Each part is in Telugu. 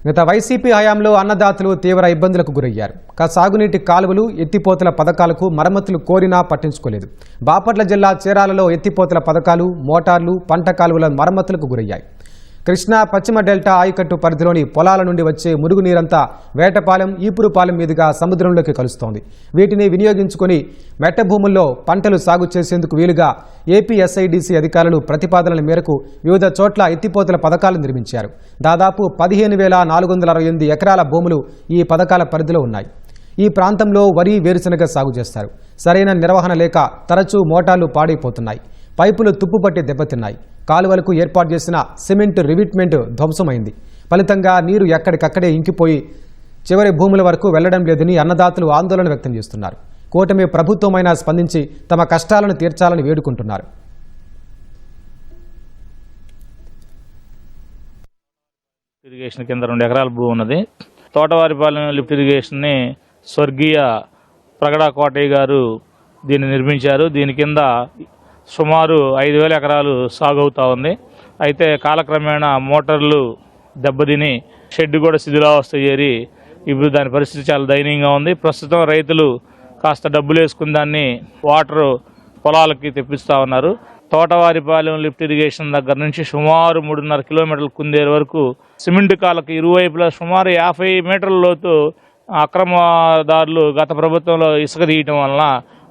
గత వైసీపీ హయాంలో అన్నదాతలు తీవ్ర ఇబ్బందులకు గురయ్యారు. సాగునీటి కాలువలు, ఎత్తిపోతల పథకాలకు మరమ్మతులు కోరినా పట్టించుకోలేదు. బాపట్ల జిల్లా చీరాలలో ఎత్తిపోతల పథకాలు, మోటార్లు, పంట కాలువల మరమ్మతులకు గురయ్యాయి. కృష్ణా పశ్చిమ డెల్టా ఆయకట్టు పరిధిలోని పొలాల నుండి వచ్చే మురుగునీరంతా వేటపాలెం, ఈపురుపాలెం మీదుగా సముద్రంలోకి కలుస్తోంది. వీటిని వినియోగించుకుని మెట్ట భూముల్లో పంటలు సాగు చేసేందుకు వీలుగా ఏపీఎస్ఐడిసి అధికారులు ప్రతిపాదనల మేరకు వివిధ చోట్ల ఎత్తిపోతల పథకాలు నిర్మించారు. దాదాపు 15,468 ఎకరాల భూములు ఈ పథకాల పరిధిలో ఉన్నాయి. ఈ ప్రాంతంలో వరి, వేరుశనగ సాగు చేస్తారు. సరైన నిర్వహణ లేక తరచూ మోటార్లు పాడైపోతున్నాయి. పైపులు తుప్పుపట్టి దెబ్బతిన్నాయి. కాలువలకు ఏర్పాటు చేసిన సిమెంట్ రివిట్మెంట్ ధ్వంసమైంది. ఫలితంగా నీరు ఎక్కడికక్కడే ఇంకిపోయి చివరి భూముల వరకు వెళ్లడం లేదని అన్నదాతలు ఆందోళన వ్యక్తం చేస్తున్నారు. కూటమి ప్రభుత్వమైనా స్పందించి తమ కష్టాలను తీర్చాలని వేడుకుంటున్నారు. ఇరిగేషన్ కింద 2 ఎకరాల భూమి ఉన్నది. తోటవారిపాలెం లిఫ్ట్ ఇరిగేషన్ని స్వర్గీయ ప్రగడా కోటయ్య గారు దీన్ని నిర్మించారు. దీని కింద సుమారు 5,000 ఎకరాలు సాగు అవుతూ ఉంది. అయితే కాలక్రమేణా మోటార్లు దెబ్బతిని షెడ్ కూడా శిథిలావస్థ చేరి ఇప్పుడు దాని పరిస్థితి చాలా దయనీయంగా ఉంది. ప్రస్తుతం రైతులు కాస్త డబ్బులు వేసుకుని దాన్ని వాటర్ పొలాలకి తెప్పిస్తూ ఉన్నారు. తోటవారిపాలెం లిఫ్ట్ ఇరిగేషన్ దగ్గర నుంచి సుమారు 3.5 కిలోమీటర్ల కుందేరు వరకు సిమెంట్ కాలకు ఇరువైపులా సుమారు 50 మీటర్ల లోతు అక్రమదారులు గత ప్రభుత్వంలో ఇసుక తీయటం వలన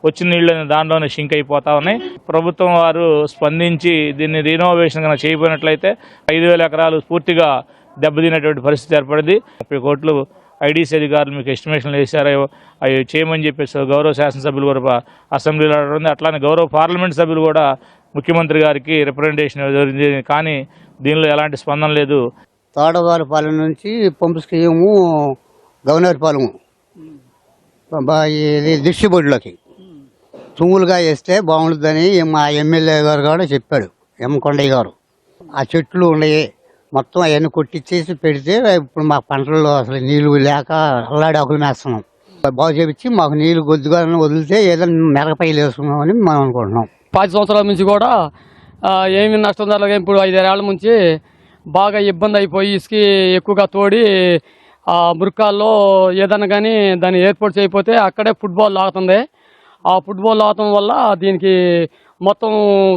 వచ్చిన నీళ్ళని దాంట్లోనే షింక్ అయిపోతా ఉన్నాయి. ప్రభుత్వం వారు స్పందించి దీన్ని రీనోవేషన్ కనుక చేయబోయినట్లయితే 5,000 ఎకరాలు పూర్తిగా దెబ్బతినేటువంటి పరిస్థితి ఏర్పడింది. 30 కోట్లు ఐడీసీ అధికారులు మీకు ఎస్టిమేషన్లు వేశారో అవి చేయమని చెప్పేసి గౌరవ శాసనసభ్యులు కూడా అసెంబ్లీలో ఉంది. అట్లానే గౌరవ పార్లమెంట్ సభ్యులు కూడా ముఖ్యమంత్రి గారికి రిప్రజెంటేషన్ జరిగింది. కానీ దీనిలో ఎలాంటి స్పందన లేదు. తోటవారిపాలెం నుంచి పంపు స్కీము గవర్నర్పాలెము డిస్ట్రిబ్యూట్లోకి తుమ్ములుగా వేస్తే బాగుంటుందని మా ఎమ్మెల్యే గారు కూడా చెప్పాడు, కొండయ్య గారు. ఆ చెట్లు ఉన్నాయి మొత్తం అవన్నీ కొట్టించేసి పెడితే ఇప్పుడు మా పంటల్లో అసలు నీళ్లు లేక అల్లాడి ఆకులు మేస్తున్నాం. బాగు చేపించి మాకు నీళ్లు కొద్దిగా వదిలితే ఏదైనా మెరగపైలు వేసుకున్నామని మనం అనుకుంటున్నాం. 10 సంవత్సరాల నుంచి కూడా ఏమి నష్టం జరగదు. ఇప్పుడు 5-6 ఏళ్ల నుంచి బాగా ఇబ్బంది అయిపోయి ఇసుక ఎక్కువగా తోడి ఆ మురుకాల్లో ఏదైనా కానీ దాన్ని ఏర్పాటు చేయకపోతే అక్కడే ఫుట్బాల్ ఆగుతుంది. ఆ ఫుట్బాల్ ఆగటం వల్ల దీనికి మొత్తం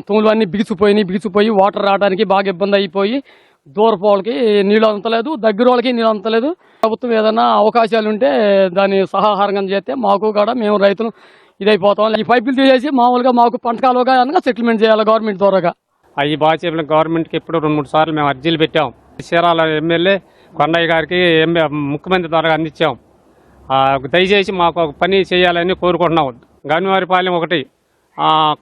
తుమ్ములు అన్నీ బిగిసిపోయి వాటర్ రావడానికి బాగా ఇబ్బంది అయిపోయి దూరపు వాళ్ళకి నీళ్ళు అందలేదు, దగ్గర వాళ్ళకి నీళ్ళు అందలేదు. ప్రభుత్వం ఏదైనా అవకాశాలు ఉంటే దాన్ని సహాహారంగా చేస్తే మాకు కూడా మేము రైతులు ఇదైపోతాం. ఈ పైపులు తీసేసి మామూలుగా మాకు పంట కాలువగా అనగా సెటిల్మెంట్ చేయాలి గవర్నమెంట్ ద్వారాగా. అవి బాగా చెప్పిన గవర్నమెంట్కి ఇప్పుడు 2-3 సార్లు మేము అర్జీలు పెట్టాం. చీరాల ఎమ్మెల్యే కొండయ్య గారికి ముఖ్యమంత్రి ద్వారా అందించాం. దయచేసి మాకు ఒక పని చేయాలని కోరుకుంటున్నాం. గనివారిపాలెం ఒకటి,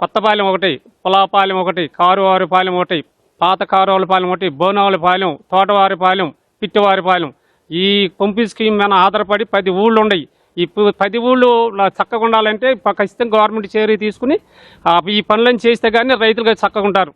కొత్తపాలెం ఒకటి, పొలాపాలెం ఒకటి, కారువారిపాలెం ఒకటి, పాత కారువారిపాలెం ఒకటి, బోనావులపాలెం, తోటవారిపాలెం, పిట్టివారిపాలెం. ఈ పంపు స్కీమ్ మీద ఆధారపడి 10 ఊళ్ళు ఉన్నాయి. ఇప్పుడు 10 ఊళ్ళు చక్కగా ఉండాలంటే ఖచ్చితంగా గవర్నమెంట్ చర్య తీసుకుని ఈ పనులను చేస్తే కానీ రైతులు చక్కగా ఉంటారు.